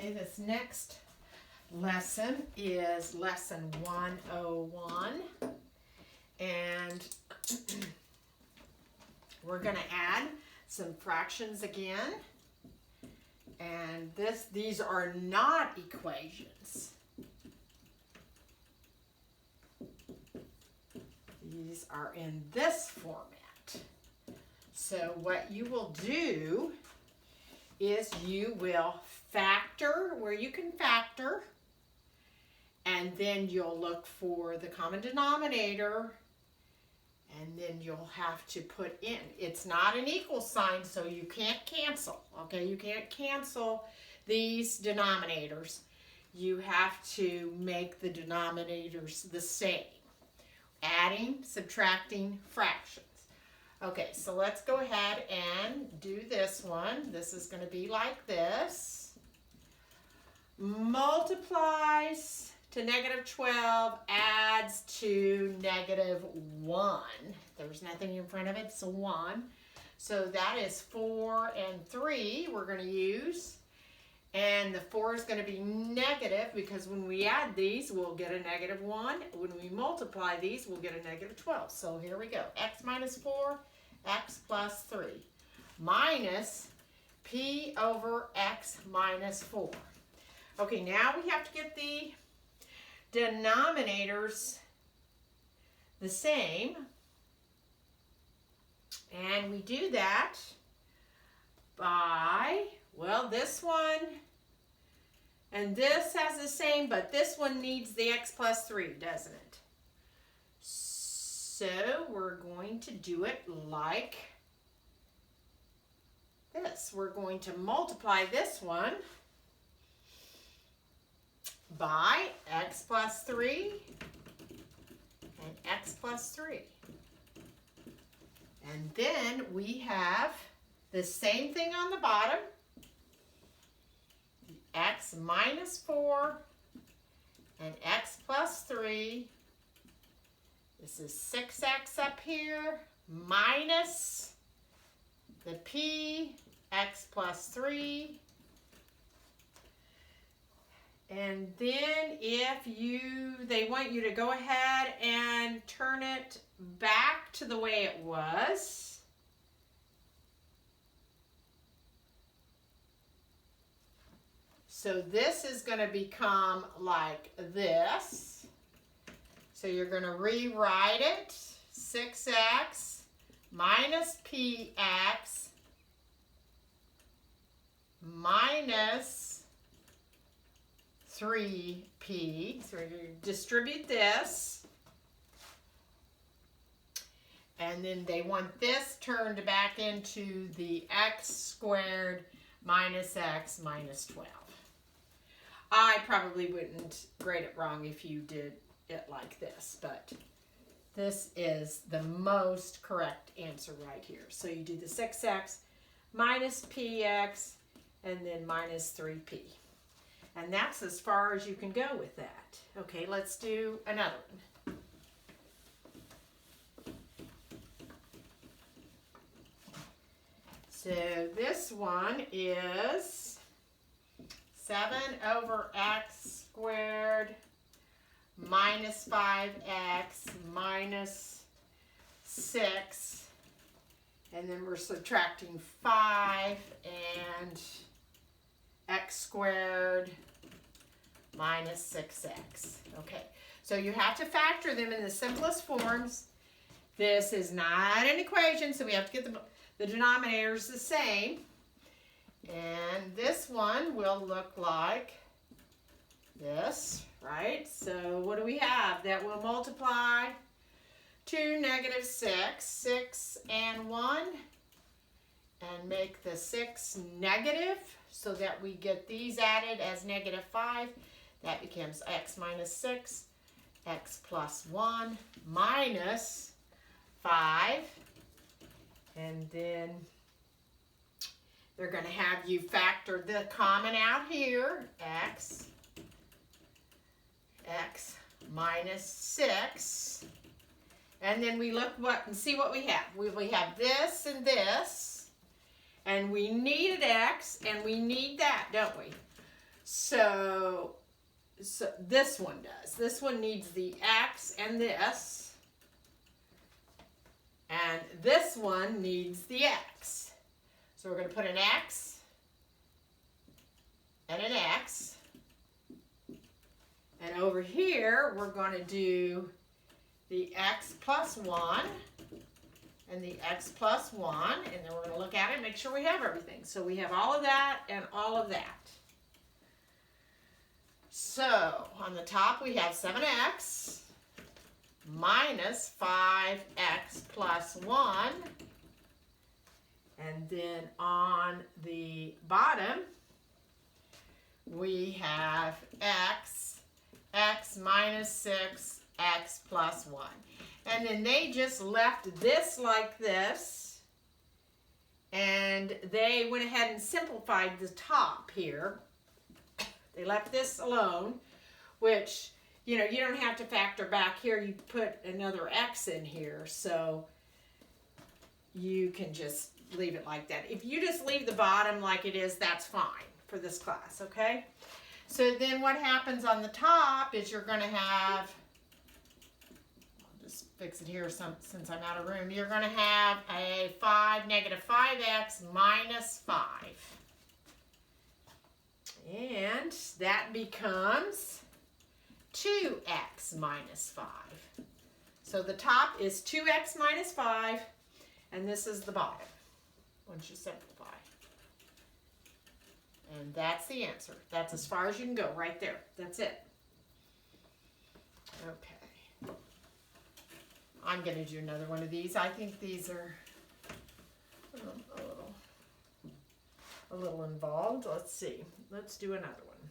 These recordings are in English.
Okay, this next lesson is lesson 101, and we're going to add some fractions again, and these are not equations. These are in this format. So what you will do is you will factor where you can factor, and then you'll look for the common denominator, and then you'll have to put in, it's not an equal sign, so you can't cancel, okay? You can't cancel these denominators. You have to make the denominators the same. Adding, subtracting fractions. Okay, so let's go ahead and do this one. This is going to be like this. Multiplies to negative 12, adds to negative 1. There's nothing in front of it, so 1. So that is 4 and 3 we're going to use. And the 4 is going to be negative because when we add these, we'll get a negative 1. When we multiply these, we'll get a negative 12. So here we go. X minus 4, x plus 3. Minus p over x minus 4. Okay, now we have to get the denominators the same. And we do that by, well, this one and this has the same, but this one needs the x plus 3, doesn't it? So we're going to do it like this. We're going to multiply this one by x plus 3 and x plus 3. And then we have the same thing on the bottom. X minus 4 and x plus 3. This is 6x up here minus the p, x plus 3. And then if they want you to go ahead and turn it back to the way it was. So this is going to become like this. So you're going to rewrite it. 6x minus px minus 3p. So you distribute this. And then they want this turned back into the x squared minus x minus 12. I probably wouldn't grade it wrong if you did it like this, but this is the most correct answer right here. So you do the 6x minus px and then minus 3p. And that's as far as you can go with that. Okay, let's do another one. So this one is 7 over x squared minus 5x minus 6. And then we're subtracting 5 and x squared minus 6x. Okay, so you have to factor them in the simplest forms. This is not an equation, so we have to get the denominators the same. And this one will look like this, right? So what do we have? That will multiply to negative 6, 6 and 1, and make the 6 negative so that we get these added as negative 5. That becomes x minus 6, x plus 1 minus 5. And then they're going to have you factor the common out here, x minus 6. And then we look and see what we have. We have this and this. And we needed x, and we need that, don't we? So this one does. This one needs the x and this. And this one needs the x. So we're going to put an x and an x. And over here, we're going to do the x plus 1 and the x plus 1. And then we're going to look at it and make sure we have everything. So we have all of that and all of that. So on the top, we have 7x minus 5x plus 1. And then on the bottom, we have x minus 6, x plus 1. And then they just left this like this. And they went ahead and simplified the top here. They left this alone, which, you know, you don't have to factor back here. You put another x in here, so you can just leave it like that. If you just leave the bottom like it is, that's fine for this class, okay? So then what happens on the top is you're going to have, I'll just fix it here since I'm out of room. You're going to have a negative 5x minus 5. And that becomes 2x minus 5. So the top is 2x minus 5, and this is the bottom, once you simplify. And that's the answer. That's as far as you can go, right there. That's it. Okay. I'm going to do another one of these. I think these are a little involved. Let's see. Let's do another one.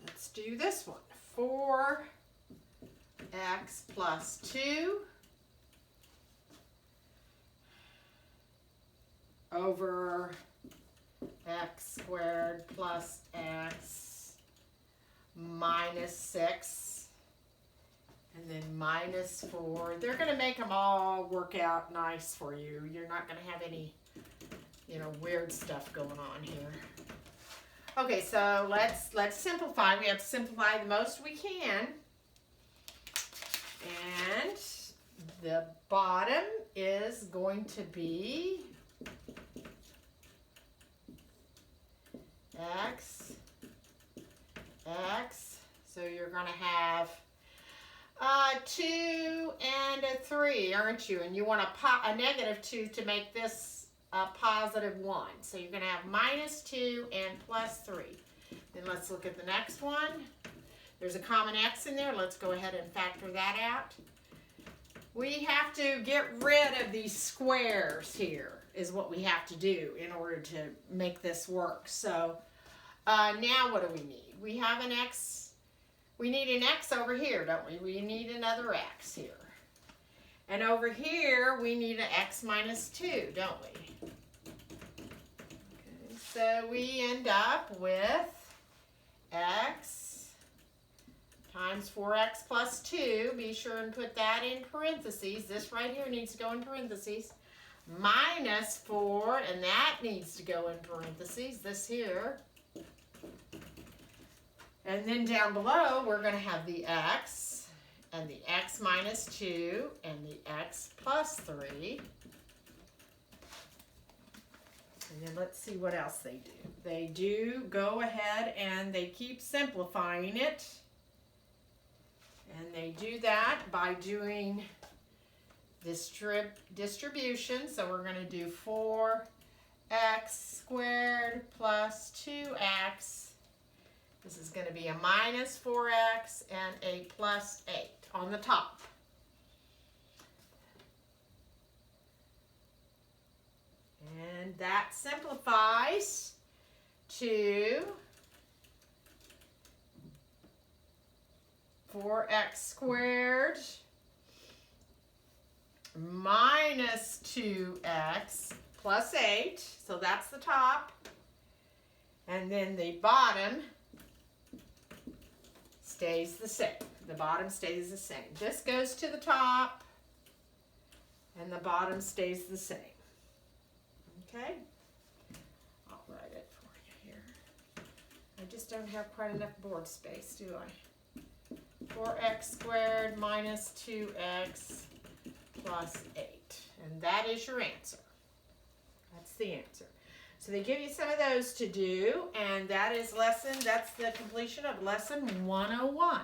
Let's do this one. 4x plus 2 over x squared plus x minus 6. And then minus 4. They're going to make them all work out nice for you. You're not going to have any, you know, weird stuff going on here. Okay, so let's simplify. We have to simplify the most we can. And the bottom is going to be x. So you're going to have 2 and a 3, aren't you? And you want a negative 2 to make this a positive 1. So you're going to have minus 2 and plus 3. Then let's look at the next one. There's a common x in there. Let's go ahead and factor that out. We have to get rid of these squares here, is what we have to do in order to make this work. So now what do we need? We have an x. We need an x over here, don't we? We need another x here. And over here, we need an x minus 2, don't we? Okay, so we end up with x times 4x plus 2. Be sure and put that in parentheses. This right here needs to go in parentheses. Minus 4, and that needs to go in parentheses. This here. And then down below, we're going to have the x, and the x minus 2, and the x plus 3. And then let's see what else they do. They do go ahead and they keep simplifying it. And they do that by doing distribution. So we're going to do 4x squared plus 2x. This is going to be a minus 4x and a plus 8 on the top. And that simplifies to 4x squared minus 2x plus 8. So that's the top. And then the bottom stays the same. The bottom stays the same. This goes to the top, and the bottom stays the same. Okay? I'll write it for you here. I just don't have quite enough board space, do I? 4x squared minus 2x plus 8. And that is your answer. That's the answer. So they give you some of those to do, and that's the completion of lesson 101.